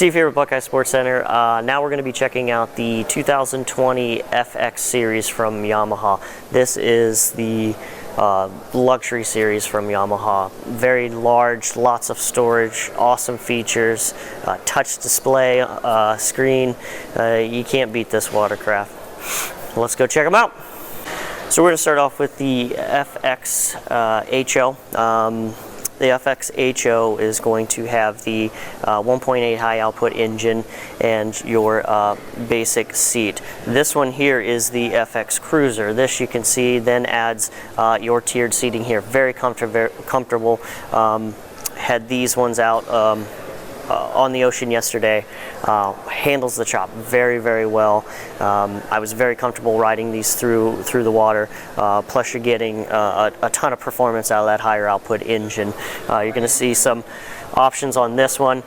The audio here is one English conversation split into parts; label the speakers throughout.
Speaker 1: Steve here at Buckeye Sports Center. Now we're going to be checking out the 2020 FX series from Yamaha. This is the luxury series from Yamaha. Very large, lots of storage, awesome features, touch display screen. You can't beat this watercraft. Let's go check them out. So we're going to start off with the SVHO. The SVHO is going to have the 1.8 high output engine and your basic seat. This one here is the FX Cruiser. This, you can see, then adds your tiered seating here. Very comfortable. Had these ones out on the ocean yesterday. Handles the chop very well. I was very comfortable riding these through the water. Plus you're getting a ton of performance out of that higher output engine. You're going to see some options on this one.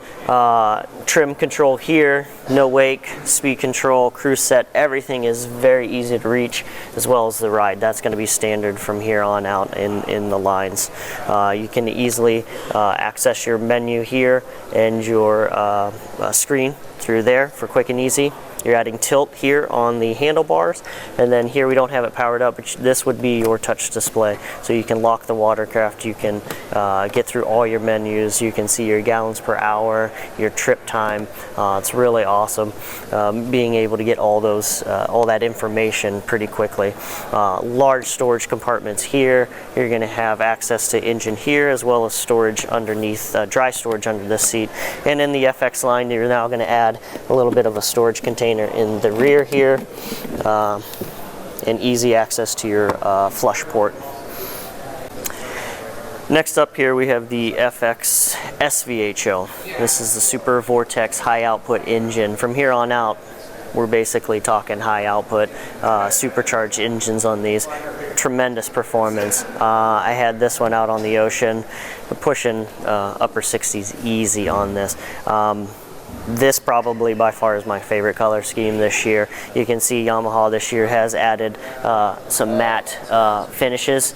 Speaker 1: Trim control here, no wake, speed control, cruise set, everything is very easy to reach, as well as the ride. That's going to be standard from here on out in the lines. You can easily access your menu here and your screen through there for quick and easy. You're adding tilt here on the handlebars, and then here we don't have it powered up, but this would be your touch display. So you can lock the watercraft, you can get through all your menus, you can see your gallons per hour, your trip time. It's really awesome being able to get all that information pretty quickly. Large storage compartments here. You're going to have access to engine here, as well as storage underneath, dry storage under this seat. And in the FX line, you're now going to add a little bit of a storage container in the rear here, and easy access to your flush port. Next up here we have the FX SVHO. This is the Super Vortex high output engine. From here on out, we're basically talking high output, supercharged engines on these. Tremendous performance. I had this one out on the ocean. We're pushing upper 60s easy on this. This probably by far is my favorite color scheme this year. You can see Yamaha this year has added some matte finishes.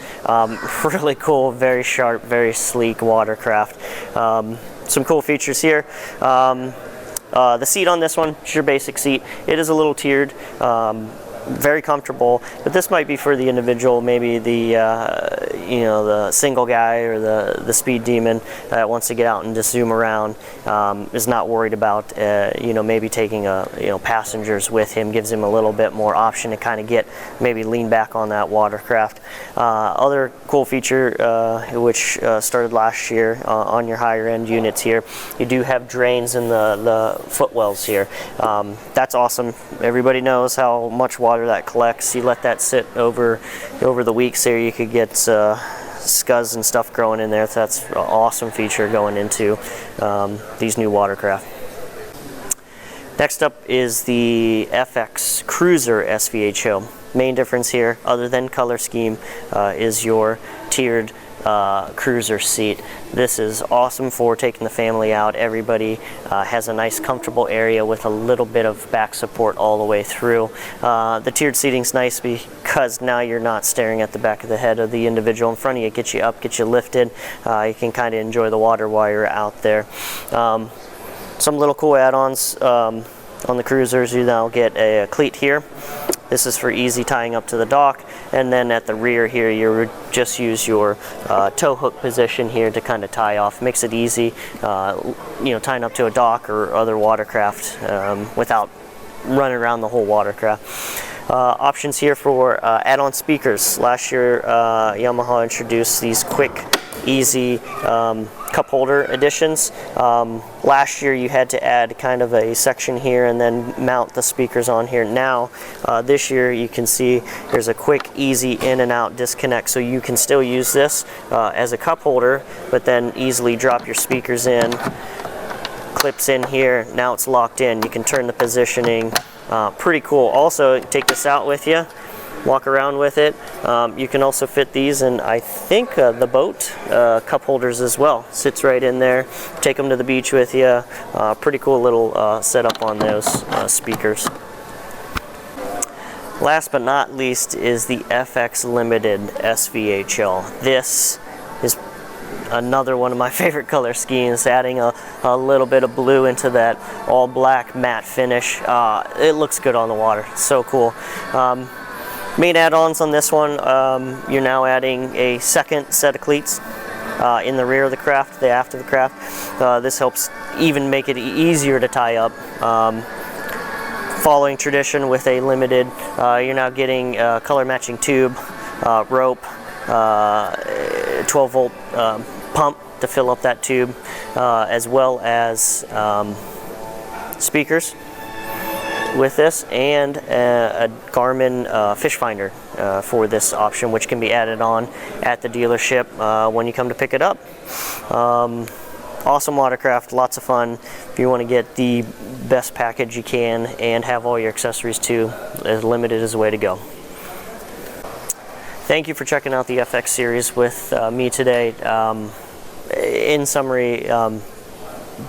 Speaker 1: Really cool, very sharp, very sleek watercraft. Some cool features here. The seat on this one is your basic seat. It is a little tiered. Very comfortable, but this might be for the individual, maybe the the single guy or the speed demon that wants to get out and just zoom around, is not worried about maybe taking passengers with him. Gives him a little bit more option to kind of maybe lean back on that watercraft. Other cool feature which started last year on your higher end units here, you do have drains in the footwells here. That's awesome. Everybody knows how much water that collects. You let that sit over the weeks here, you could get scuzz and stuff growing in there. So that's an awesome feature going into these new watercraft. Next up is the FX Cruiser SVHO. Main difference here, other than color scheme, is your tiered cruiser seat. This is awesome for taking the family out. Everybody has a nice comfortable area with a little bit of back support all the way through. The tiered seating's nice because now you're not staring at the back of the head of the individual in front of you. It gets you up, gets you lifted. You can kind of enjoy the water while you're out there. Some little cool add-ons on the cruisers. You now get a cleat here. This is for easy tying up to the dock, and then at the rear here you just use your tow hook position here to kind of tie off. Makes it easy, tying up to a dock or other watercraft without running around the whole watercraft. Options here for add-on speakers. Last year Yamaha introduced these quick, easy cup holder additions. Last year you had to add kind of a section here and then mount the speakers on here. Now this year you can see there's a quick, easy in and out disconnect, so you can still use this as a cup holder, but then easily drop your speakers in. Clips in here, now it's locked in. You can turn the positioning. Pretty cool. Also, take this out with you, walk around with it. You can also fit these in, I think, the boat cup holders as well. Sits right in there. Take them to the beach with you. Pretty cool little setup on those speakers. Last but not least is the FX Limited SVHO. This is another one of my favorite color schemes, adding a little bit of blue into that all black matte finish. It looks good on the water. It's so cool. Main add-ons on this one, you're now adding a second set of cleats in the rear of the craft, the aft of the craft. This helps even make it easier to tie up. Following tradition with a limited, you're now getting a color matching tube, rope, 12 volt pump to fill up that tube, as well as speakers with this, and a Garmin fish finder for this option, which can be added on at the dealership when you come to pick it up. Awesome watercraft, lots of fun. If you want to get the best package you can and have all your accessories too, as limited is the way to go. Thank you for checking out the FX series with me today. In summary,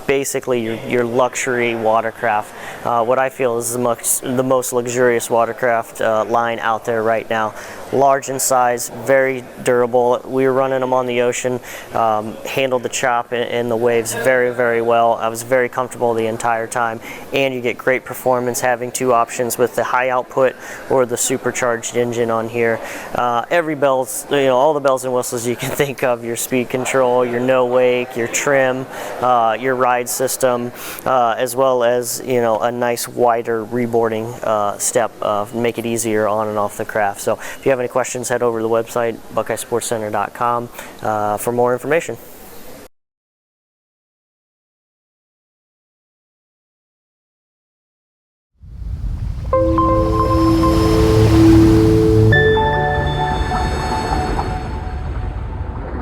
Speaker 1: basically your luxury watercraft. What I feel is the most luxurious watercraft line out there right now. Large in size, very durable. We were running them on the ocean, handled the chop and the waves very, very well. I was very comfortable the entire time, and you get great performance having two options with the high output or the supercharged engine on here. Every bells, all the bells and whistles you can think of, your speed control, your no wake, your trim, your ride system, as well as a nice wider reboarding step, make it easier on and off the craft. So if you have any questions, head over to the website buckeyesportscenter.com for more information.